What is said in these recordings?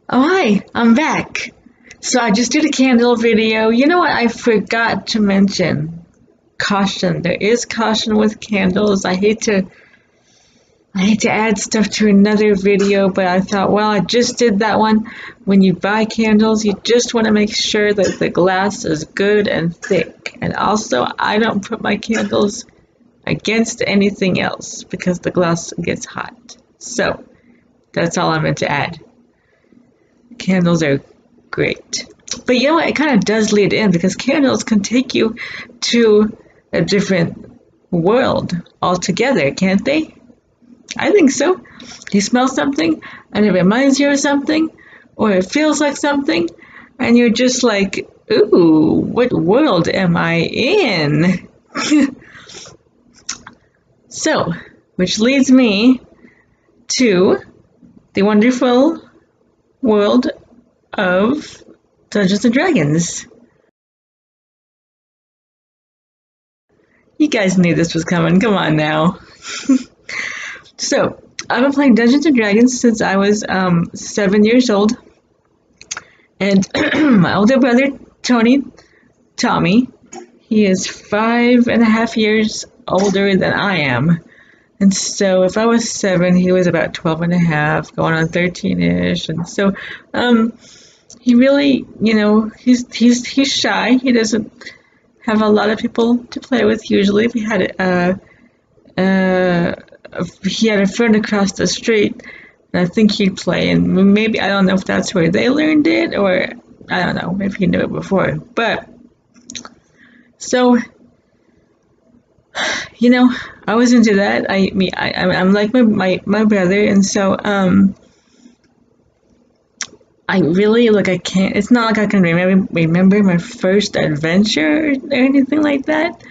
Oh, hi, I'm back. So I just did a candle video. You know what? I forgot to mention caution. There is caution with candles. I hate to add stuff to another video, but I thought, well, I just did that one. When you buy candles, you just want to make sure that the glass is good and thick. And also, I don't put my candles against anything else because the glass gets hot. So that's all I meant to add. Candles are great. But you know what? It kind of does lead in because candles can take you to a different world altogether, can't they? I think so. You smell something and it reminds you of something, or it feels like something, and you're just like, ooh, what world am I in? So, which leads me to the wonderful world of Dungeons and Dragons. You guys knew this was coming. Come on now. So, I've been playing Dungeons and Dragons since I was 7 years old. And my older brother, Tommy, he is 5.5 years older than I am. And so if I was 7, he was about 12 and a half, going on 13-ish. And so he really, he's shy. He doesn't have a lot of people to play with usually. He had a friend across the street, and I think he'd play, and maybe, I don't know if that's where they learned it, or I don't know, maybe he knew it before. But so, I was into that. I'm like my brother, and so I really, like, I can't, it's not like I can remember my first adventure or anything like that,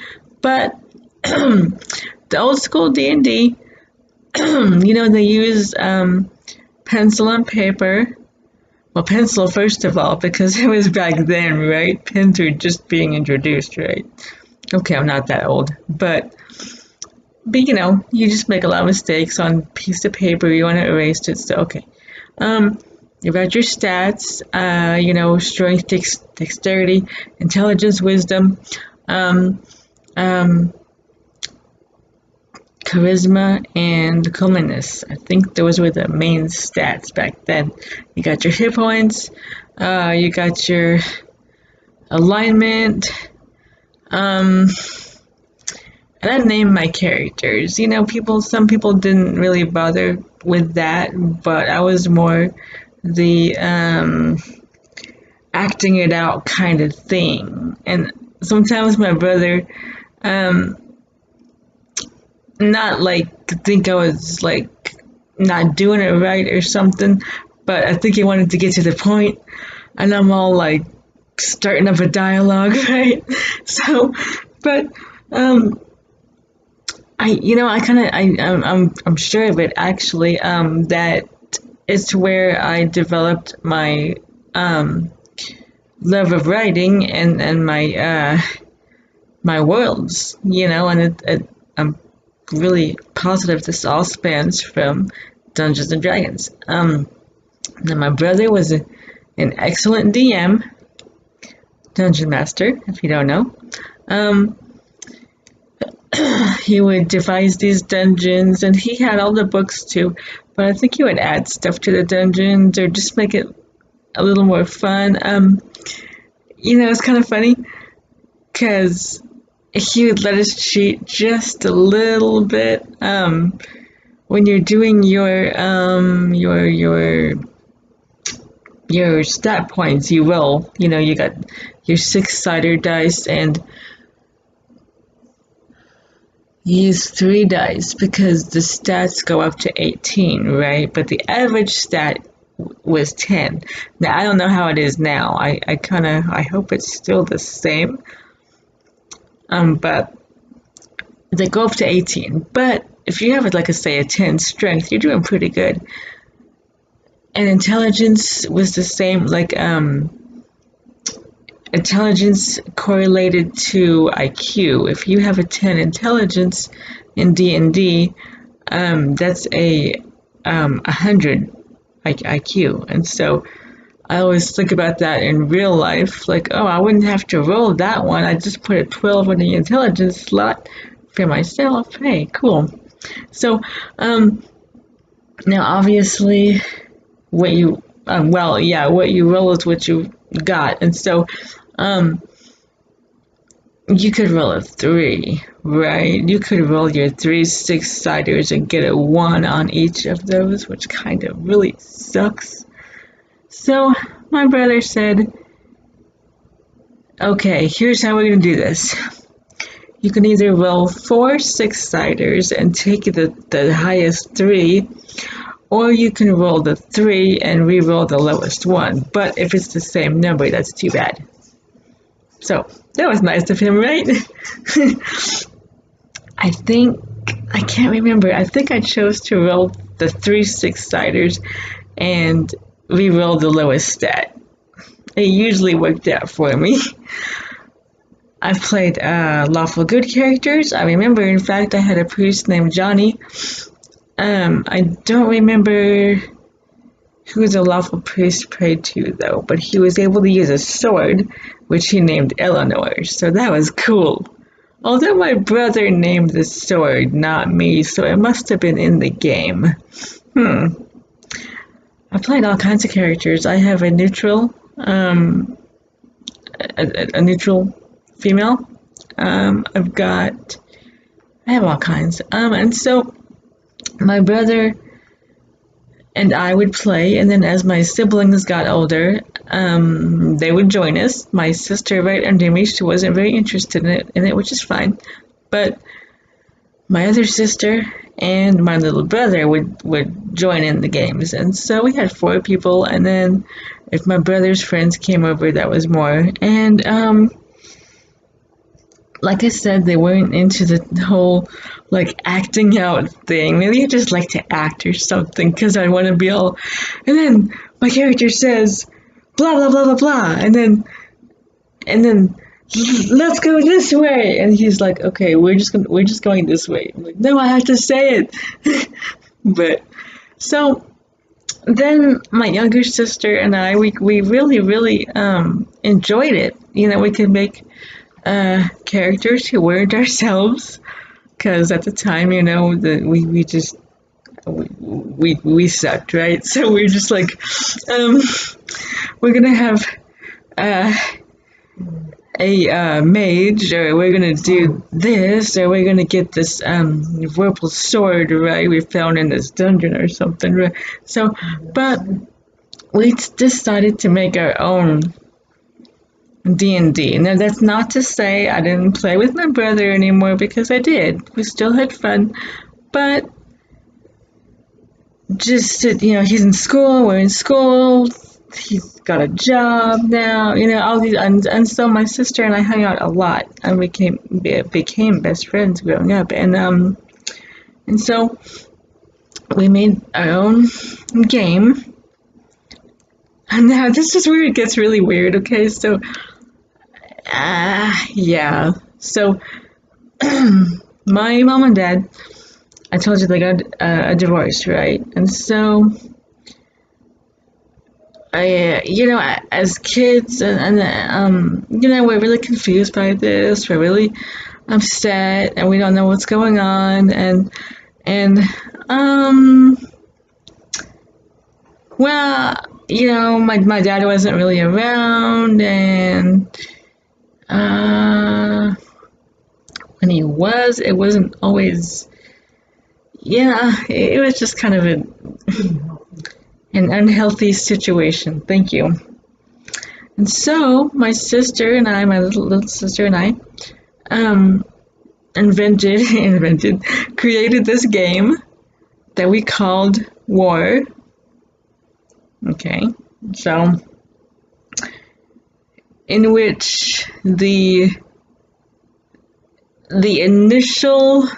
but the old school D&D, they use pencil and paper. Well, pencil first of all, because it was back then, right? Pens were just being introduced, right? Okay, I'm not that old, but you just make a lot of mistakes on a piece of paper. You want to erase it, so okay. You got your stats, strength, dexterity, intelligence, wisdom, charisma, and coolness. I think those were the main stats back then. You got your hit points, you got your alignment, and I named my characters. Some people didn't really bother with that, but I was more the acting it out kind of thing. And sometimes my brother, not like think I was like not doing it right or something, but I think he wanted to get to the point, and I'm all like starting up a dialogue, right? So, but I'm sure of it actually. That it's where I developed my love of writing and my worlds, and I'm really positive this all spans from Dungeons and Dragons. Now my brother was an excellent DM, dungeon master, if you don't know. He would devise these dungeons, and he had all the books too, but I think he would add stuff to the dungeons or just make it a little more fun. It's kind of funny because he would let us cheat just a little bit when you're doing your stat points. You roll, you got your 6-sided dice, and you use 3 dice because the stats go up to 18, right? But the average stat was 10. Now I don't know how it is now. I hope it's still the same. But they go up to 18. But if you have like say a 10 strength, you're doing pretty good. And intelligence was the same, like intelligence correlated to IQ. If you have a 10 intelligence in D&D, that's a 100 IQ. And so I always think about that in real life, like, oh, I wouldn't have to roll that one. I just put a 12 in the intelligence slot for myself. Hey, cool. So, now obviously, what you, well, yeah, what you roll is what you got, and so, you could roll a 3, right? You could roll your 3 6-siders and get a 1 on each of those, which kind of really sucks. So my brother said, okay, here's how we're going to do this. You can either roll 4 6-siders and take the highest 3, or you can roll the 3 and re-roll the lowest one. But if it's the same number, that's too bad. So that was nice of him, right? I can't remember. I think I chose to roll the 3 6-siders and re-roll the lowest stat. It usually worked out for me. I've played lawful good characters. I remember, in fact, I had a priest named Johnny. I don't remember who the lawful priest prayed to, though, but he was able to use a sword, which he named Eleanor, so that was cool. Although my brother named the sword, not me, so it must have been in the game. I played all kinds of characters. I have a neutral, a neutral female. I have all kinds. And so my brother and I would play, and then as my siblings got older, they would join us. My sister right under me, she wasn't very interested in it, which is fine. But my other sister and my little brother would join in the games. And so we had 4 people, and then if my brother's friends came over, that was more. And like I said, they weren't into the whole like acting out thing. Maybe I just like to act or something because I want to be all, and then my character says blah blah blah blah blah, and then let's go this way, and he's like, okay, we're just going this way. I'm like, no, I have to say it. But so then my younger sister and I, we really enjoyed it. You know, we could make characters who weren't ourselves, because at the time, you know, we sucked, right? So we're just like, we're gonna have a mage, or we're gonna do this, or we're gonna get this purple sword, right? We found in this dungeon or something, right? So, but we decided to make our own D&D. Now, that's not to say I didn't play with my brother anymore, because I did. We still had fun, but just, you know, he's in school, we're in school, he's got a job now, you know, all these, and so my sister and I hung out a lot, and we became best friends growing up, and so we made our own game. And now this is where it gets really weird, okay? So, yeah. So, my mom and dad, I told you they got a divorce, right? And so, you know, as kids, and you know, we're really confused by this. We're really upset, and we don't know what's going on. And well, you know, my dad wasn't really around, and when he was, it wasn't always, yeah, it was just kind of an unhealthy situation. Thank you. And so my sister and I, my little sister and I, created this game that we called War. Okay, so in which the initial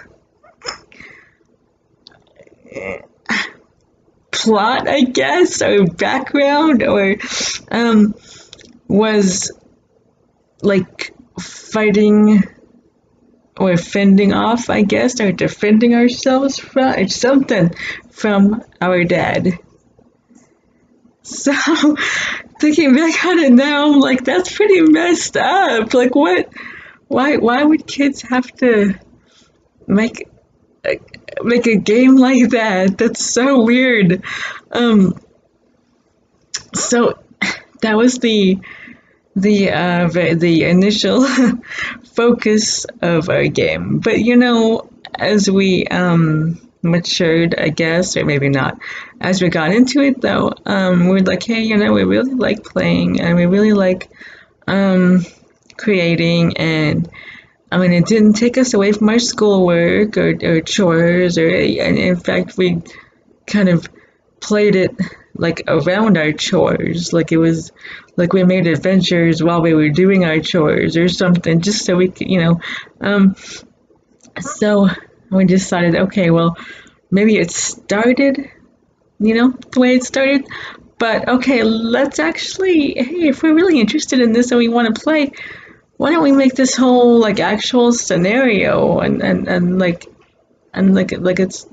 plot, I guess, or background, or was like fighting or fending off, I guess, or defending ourselves from, or something, from our dad. So thinking back on it now, I'm like, that's pretty messed up. Like, what? Why would kids have to make a, make a game like that? That's so weird. So that was the initial focus of our game. But as we matured, I guess, or maybe not, as we got into it though, we're like, hey, we really like playing and we really like creating, and I mean, it didn't take us away from our schoolwork or chores, and in fact, we kind of played it like around our chores, like it was like we made adventures while we were doing our chores or something, just so we could, so we decided, okay, well, maybe it started, the way it started, but okay, let's actually, hey, if we're really interested in this and we want to play, why don't we make this whole like actual scenario and like it's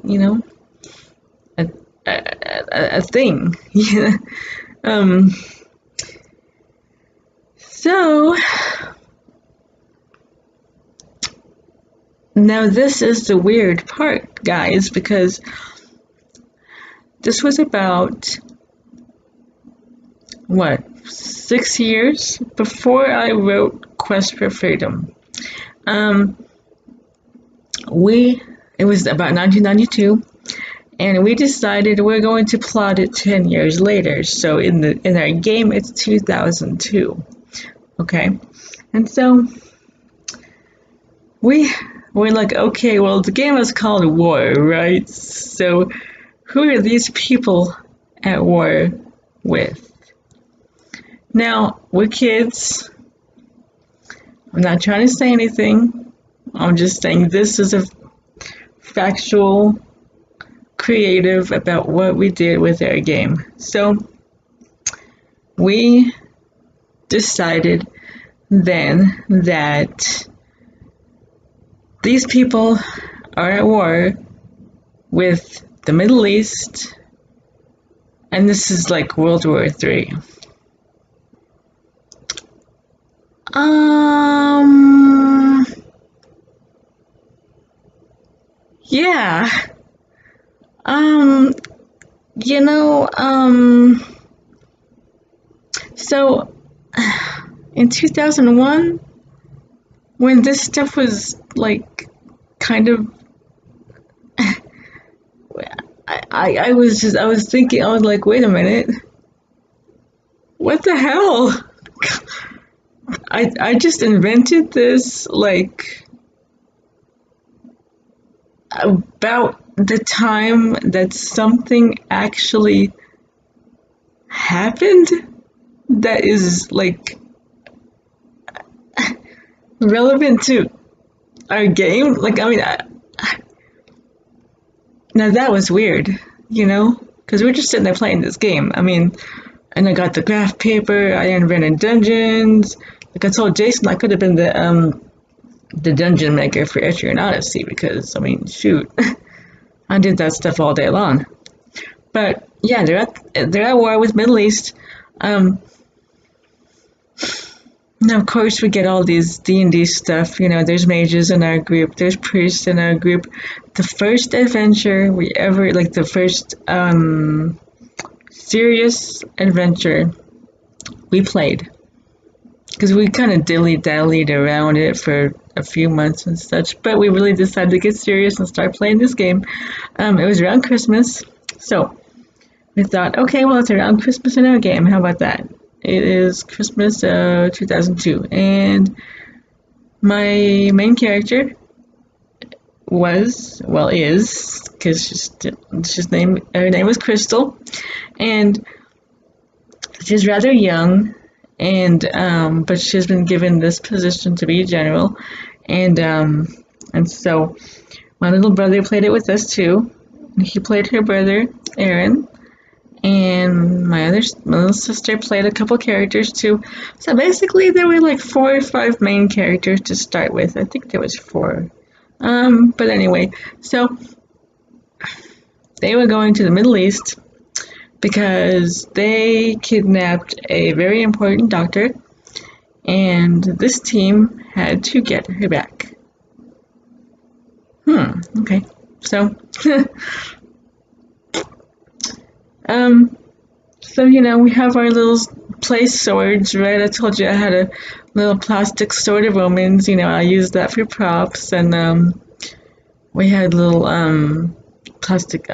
a thing. Yeah. So now this is the weird part, guys, because this was about what, 6 years before I wrote Quest for Freedom. It was about 1992, and we decided we're going to plot it 10 years later. So in our game, it's 2002. Okay, and so we're like, okay, well, the game is called War, right? So who are these people at war with? Now, we're kids. I'm not trying to say anything. I'm just saying this is a factual, creative about what we did with our game. So we decided then that these people are at war with the Middle East, and this is like World War III. Yeah. So in 2001, when this stuff was like kind of, I was thinking, I was like, wait a minute, what the hell? I just invented this like about the time that something actually happened that is like relevant to our game. Like, I mean, now that was weird, because we're just sitting there playing this game. I mean, and I got the graph paper, I invented dungeons. Like I told Jason, I could have been the dungeon maker for Etrian Odyssey, because, I mean, shoot, I did that stuff all day long. But yeah, they're at war with Middle East. Now, of course, we get all these D&D stuff. There's mages in our group, there's priests in our group. The first adventure we ever, like the first serious adventure we played, because we kind of dilly-dallied around it for a few months and such, but we really decided to get serious and start playing this game. It was around Christmas, so we thought, okay, well, it's around Christmas in our game. How about that? It is Christmas 2002, and my main character is, because her name was Crystal, and she's rather young, and but she's been given this position to be a general, and so my little brother played it with us too. He played her brother Aaron, and my little sister played a couple characters too. So basically there were like 4 or 5 main characters to start with. I think there was 4, but anyway, so they were going to the Middle East because they kidnapped a very important doctor, and this team had to get her back. Okay. So, we have our little play swords, right? I told you I had a little plastic sword of omens. I used that for props, and we had little plastic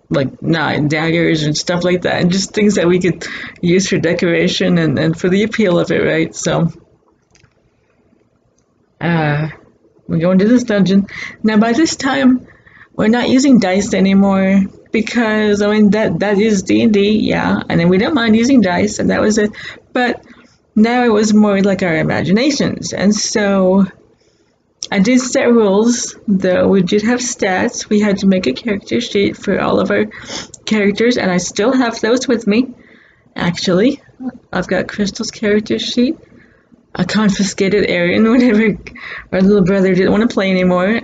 like daggers and stuff like that, and just things that we could use for decoration and for the appeal of it, right? So we go into this dungeon. Now by this time we're not using dice anymore, because that is D&D, yeah, and then we don't mind using dice, and that was it. But now it was more like our imaginations, and so I did set rules, though we did have stats. We had to make a character sheet for all of our characters, and I still have those with me, actually. I've got Crystal's character sheet. I confiscated Aaron whenever our little brother didn't want to play anymore.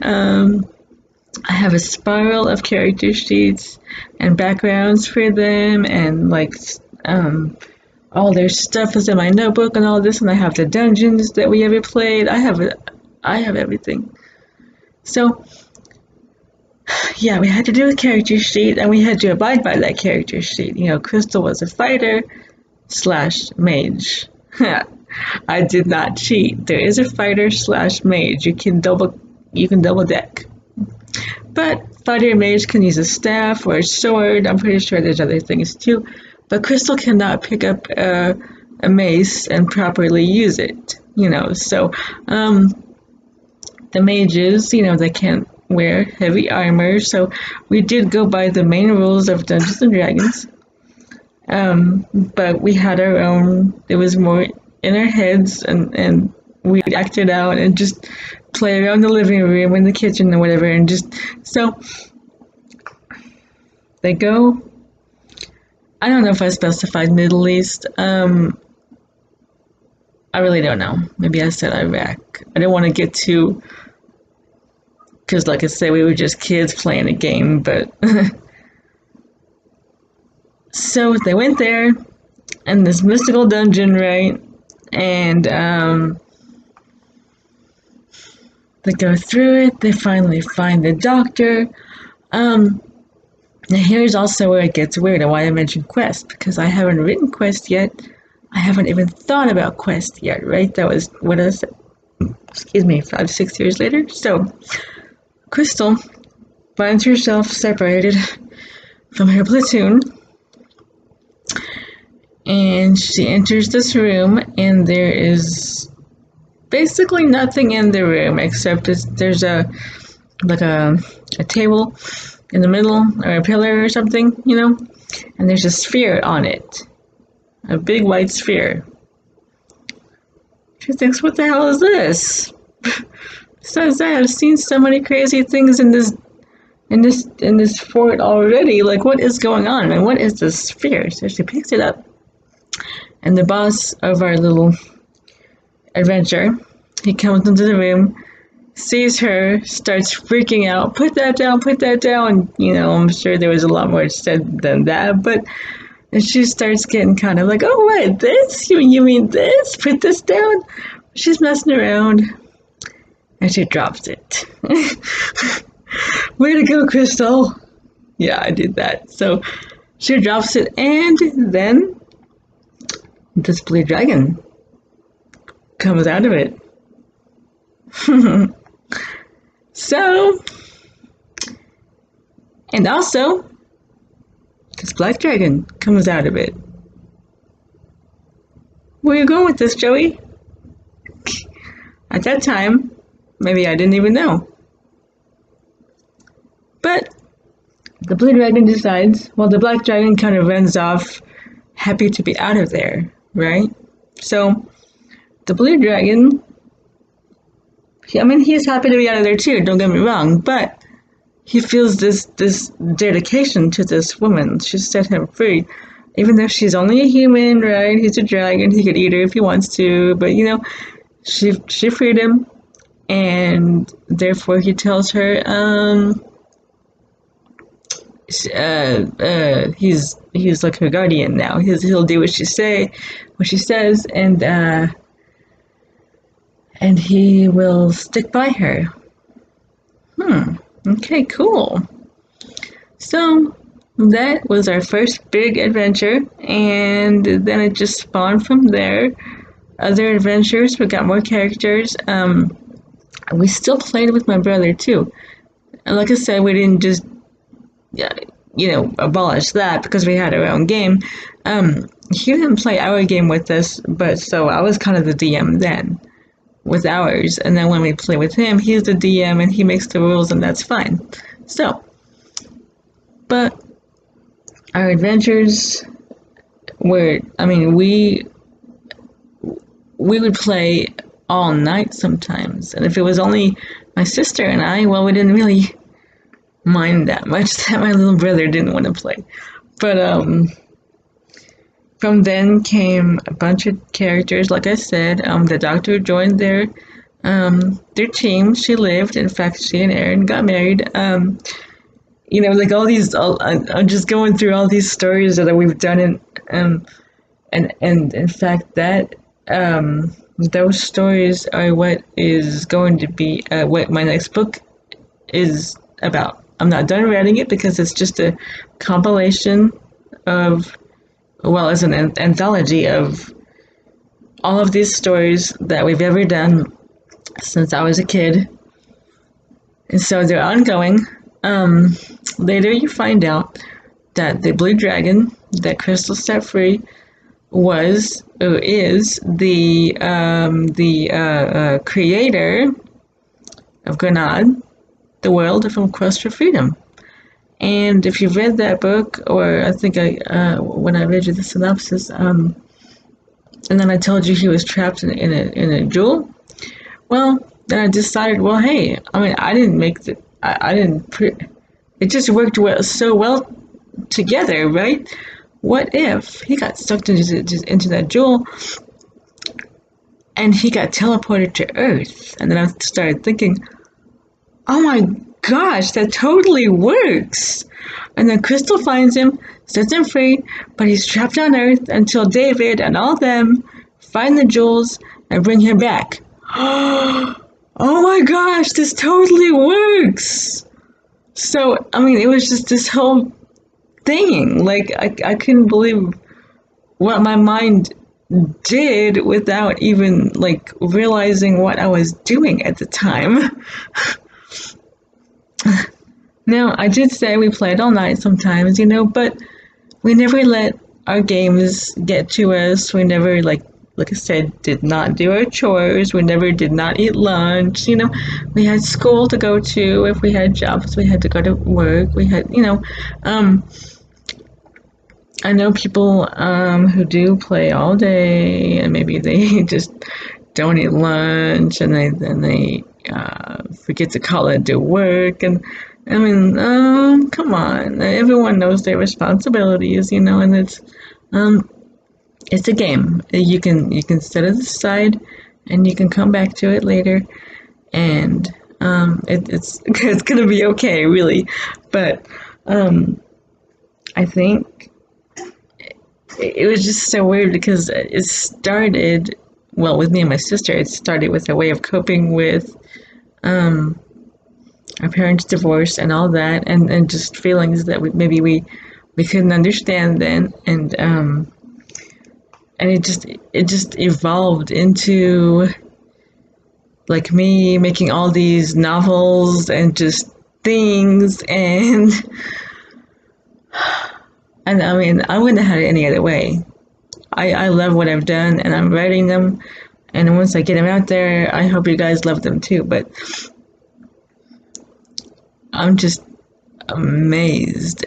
I have a spiral of character sheets and backgrounds for them, and all their stuff is in my notebook and all this, and I have the dungeons that we ever played. I have everything. So, yeah, we had to do a character sheet, and we had to abide by that character sheet. Crystal was a fighter / mage. I did not cheat. There is a fighter / mage. You can double deck. But fighter and mage can use a staff or a sword. I'm pretty sure there's other things too. But Crystal cannot pick up a mace and properly use it. So the mages, they can't wear heavy armor. So we did go by the main rules of Dungeons and Dragons. But we had our own. It was more in our heads, and we acted out and just play around the living room, in the kitchen, or whatever, and just so they go. I don't know if I specified Middle East. I really don't know. Maybe I said Iraq. I didn't want to get too, because like I said, we were just kids playing a game, but so they went there in this mystical dungeon, right? And they go through it. They finally find the doctor. Now here's also where it gets weird and why I mentioned quest, because I haven't written quest yet. I haven't even thought about quest yet, right? That was what I said, 5-6 years later. So Crystal finds herself separated from her platoon, and she enters this room, and there is basically nothing in the room except there's a table in the middle, or a pillar or something, and there's a sphere on it, a big white sphere. She thinks, what the hell is this? Says, I have seen so many crazy things in this fort already. Like, what is going on? And what is this sphere? So she picks it up, and the boss of our little adventure, he comes into the room, sees her, starts freaking out. Put that down, put that down. I'm sure there was a lot more said than that, but she starts getting kind of like, oh, what, this? You mean this? Put this down? She's messing around, and she drops it. Way to go, Crystal. Yeah, I did that. So she drops it, and then this blue dragon comes out of it. So, and also, this black dragon comes out of it. Where are you going with this, Joey? At that time, maybe I didn't even know. But the blue dragon decides, well, the black dragon kind of runs off, happy to be out of there, right? So the blue dragon, he's happy to be out of there too, don't get me wrong, but he feels this dedication to this woman. She set him free. Even though she's only a human, right? He's a dragon, he could eat her if he wants to, but she freed him, and therefore he tells her, he's like her guardian now. He'll do what she says, and he will stick by her. Okay, cool. So that was our first big adventure, and then it just spawned from there. Other adventures, we got more characters. We still played with my brother too. And like I said, we didn't just, abolish that because we had our own game. He didn't play our game with us, but so I was kind of the DM then with ours. And then when we play with him, he's the DM and he makes the rules, and that's fine. So, but our adventures were, we would play all night sometimes. And if it was only my sister and I, well, we didn't really mind that much that my little brother didn't want to play. But from then came a bunch of characters. Like I said, the doctor joined their team. She lived. In fact, she and Aaron got married. Like all these. I'm just going through all these stories that we've done, and in fact that those stories are what is going to be what my next book is about. I'm not done writing it because it's just a compilation of, well, it's an anthology of all of these stories that we've ever done since I was a kid. And so they're ongoing. Later you find out that the blue dragon that Crystal set free is the creator of Grenade, the world from Quest for Freedom. And if you've read that book, or I think when I read you the synopsis, and then I told you he was trapped in a jewel, well, then I decided, well, hey, I didn't make it just worked so well together, right? What if he got sucked into that jewel and he got teleported to Earth? And then I started thinking, oh my gosh, that totally works. And then Crystal finds him, sets him free, but he's trapped on Earth until David and all them find the jewels and bring him back. Oh my gosh, this totally works. So, it was just this whole thing. Like, I couldn't believe what my mind did without even, like, realizing what I was doing at the time. Now, I did say we played all night sometimes, but we never let our games get to us. We never, like I said, did not do our chores. We never did not eat lunch. We had school to go to. If we had jobs, we had to go to work. We had, I know people who do play all day, and maybe they just don't eat lunch, and they forget to call it to work. And come on, everyone knows their responsibilities, and it's a game. You can set it aside, and you can come back to it later, and it's gonna be okay, really. But I think it was just so weird because it started, well, with me and my sister. It started with a way of coping with our parents' divorce and all that, and just feelings that maybe we couldn't understand then, and it just evolved into like me making all these novels and just things, and I wouldn't have had it any other way. I love what I've done, and I'm writing them, and once I get them out there, I hope you guys love them too. But I'm just amazed,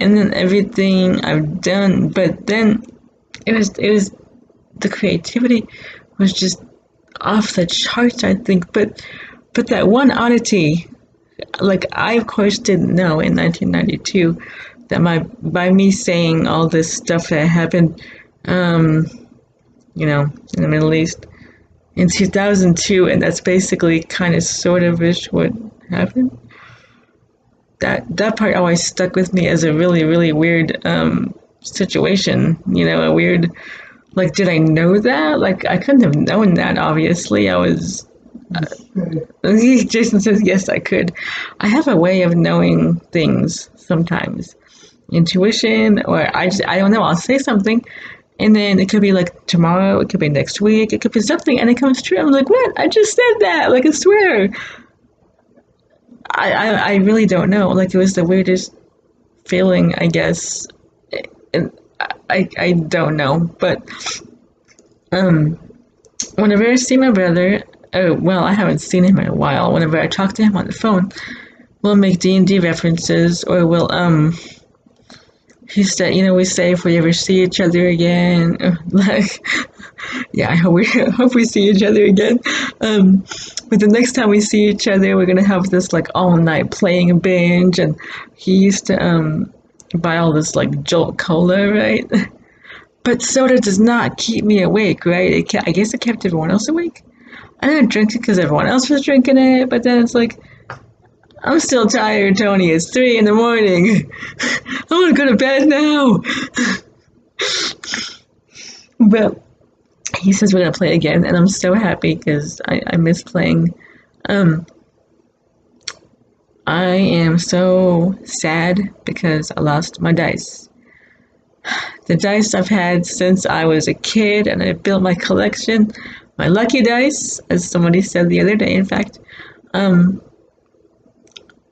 and then everything I've done. But then it was the creativity was just off the charts, I think. But that one oddity, like, I of course didn't know in 1992 that by me saying all this stuff that happened, in the Middle East in 2002, and that's basically kind of sort of ish what happened. that part always stuck with me as a really, really weird situation. You know, a weird, like, did I know that? Like, I couldn't have known that, obviously. I was. Jason says, yes, I could. I have a way of knowing things sometimes. Intuition, or I don't know, I'll say something, and then it could be like tomorrow, it could be next week, it could be something, and it comes true. I'm like, what? I just said that. Like, I swear. I really don't know. Like, it was the weirdest feeling, I guess. And I don't know. But whenever I see my brother, oh, well, I haven't seen him in a while. Whenever I talk to him on the phone, we'll make D&D references, or we'll, he said, you know, we say if we ever see each other again, like, yeah, hope we see each other again. But the next time we see each other, we're gonna have this like all night playing binge, and he used to buy all this like Jolt Cola, right? But soda does not keep me awake, right? I guess it kept everyone else awake. I didn't drink it because everyone else was drinking it, but then it's like, I'm still tired, Tony. It's 3 in the morning. I want to go to bed now. But he says we're going to play again, and I'm so happy because I miss playing. I am so sad because I lost my dice. The dice I've had since I was a kid, and I built my collection. My lucky dice, as somebody said the other day, in fact.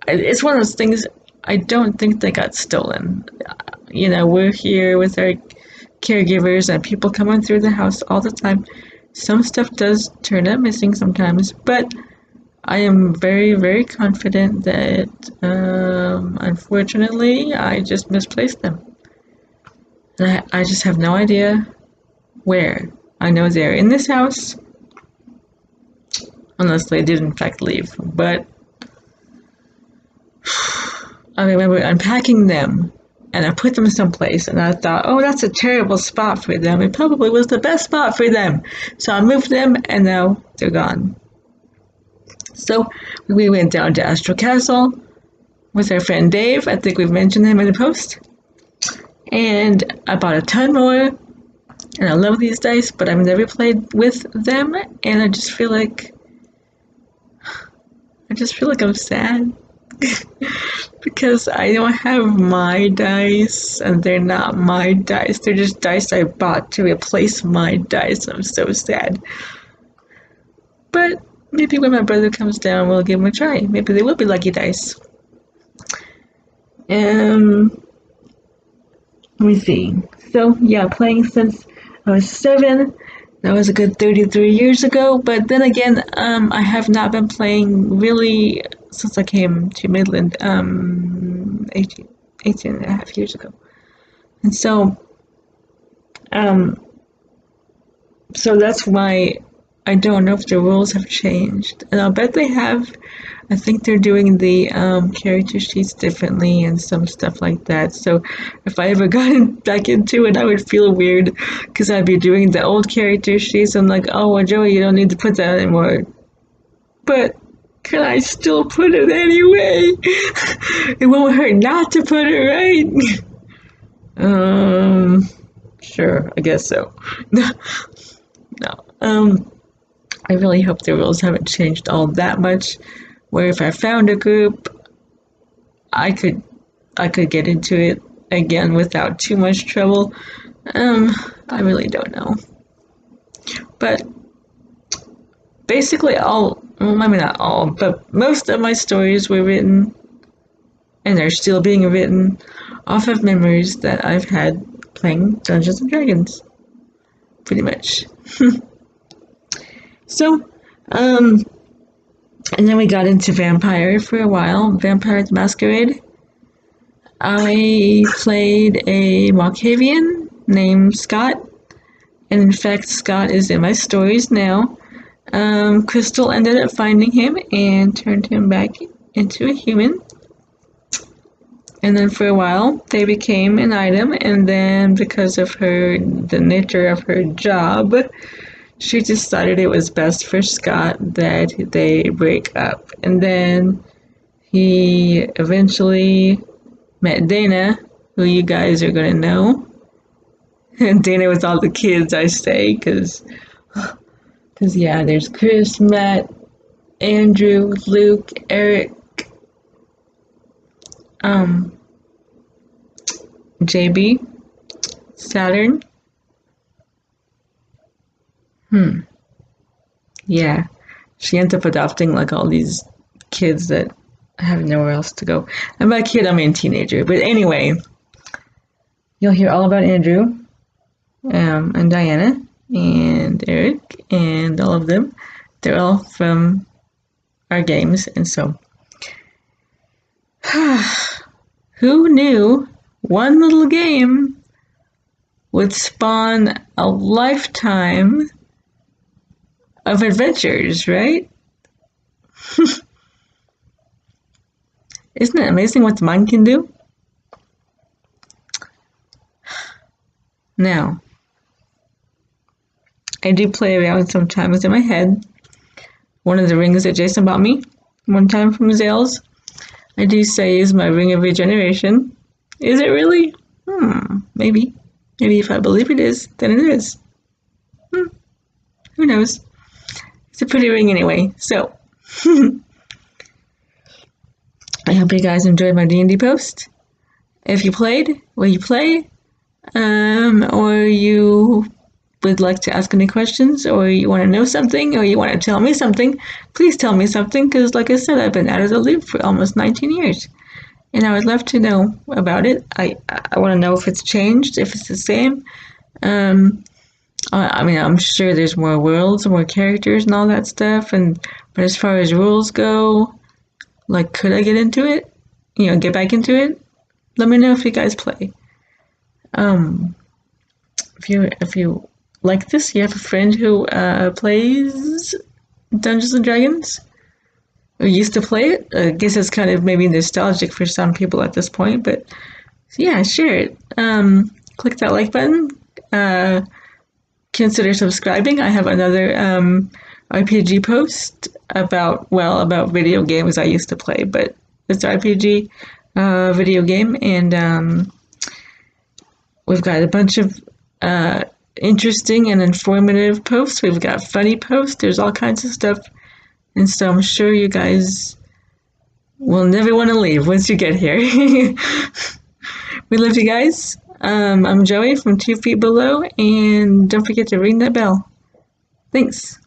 It's one of those things, I don't think they got stolen. You know, we're here with our caregivers, and people coming through the house all the time. Some stuff does turn up missing sometimes, but I am very, very confident that, unfortunately, I just misplaced them. And I just have no idea where. I know they're in this house, unless they did in fact leave, but I remember unpacking them, and I put them someplace, and I thought, oh, that's a terrible spot for them. It probably was the best spot for them. So I moved them, and now they're gone. So we went down to Astral Castle with our friend Dave. I think we've mentioned him in the post. And I bought a ton more, and I love these dice, but I've never played with them, and I just feel like I'm sad. Because I don't have my dice, and they're not my dice. They're just dice I bought to replace my dice. I'm so sad. But maybe when my brother comes down, we'll give them a try. Maybe they will be lucky dice. Let me see. So, yeah, playing since I was 7. That was a good 33 years ago. But then again, I have not been playing really since I came to Midland 18 and a half years ago. And so that's why I don't know if the rules have changed. And I'll bet they have. I think they're doing the character sheets differently and some stuff like that. So if I ever got back into it, I would feel weird because I'd be doing the old character sheets. I'm like, oh, well, Joey, you don't need to put that anymore. But can I still put it anyway? It won't hurt not to put it, right? Sure, I guess so. No. I really hope the rules haven't changed all that much, where if I found a group, I could get into it again without too much trouble. I really don't know. But basically maybe not all, but most of my stories were written, and they're still being written, off of memories that I've had playing Dungeons and Dragons. Pretty much. So, and then we got into Vampire for a while, Vampire the Masquerade. I played a Malkavian named Scott, and in fact Scott is in my stories now. Crystal ended up finding him and turned him back into a human. And then for a while they became an item, and then because of the nature of her job, she decided it was best for Scott that they break up. And then He eventually met Dana, who you guys are gonna know. And Dana was all the kids, I say, because yeah, there's Chris, Matt, Andrew, Luke, Eric, JB, Saturn. Yeah, she ends up adopting like all these kids that have nowhere else to go. And by kid, I mean teenager. But anyway, you'll hear all about Andrew, and Diana, and Eric, and all of them. They're all from our games, and so who knew one little game would spawn a lifetime of adventures, right? Isn't it amazing what the mind can do? Now, I do play around sometimes in my head. One of the rings that Jason bought me one time from Zales, I do say is my ring of regeneration. Is it really? Maybe. Maybe if I believe it is, then it is. Who knows? It's a pretty ring anyway, so. I hope you guys enjoyed my D&D post. If you played, will you play? Or you would like to ask any questions, or you want to know something, or you want to tell me something, please tell me something, because like I said, I've been out of the loop for almost 19 years. And I would love to know about it. I want to know if it's changed, if it's the same. I mean, I'm sure there's more worlds, more characters, and all that stuff. But as far as rules go, like, could I get into it? You know, get back into it? Let me know if you guys play. If you like this, you have a friend who plays Dungeons and Dragons, or used to play it. I guess it's kind of maybe nostalgic for some people at this point, but yeah, share it. Click that like button. Consider subscribing. I have another RPG post about video games I used to play, but it's RPG video game, and we've got a bunch of interesting and informative posts. We've got funny posts. There's all kinds of stuff. And so I'm sure you guys will never want to leave once you get here. We love you guys. I'm Joey from 2 Feet Below, and don't forget to ring that bell. Thanks.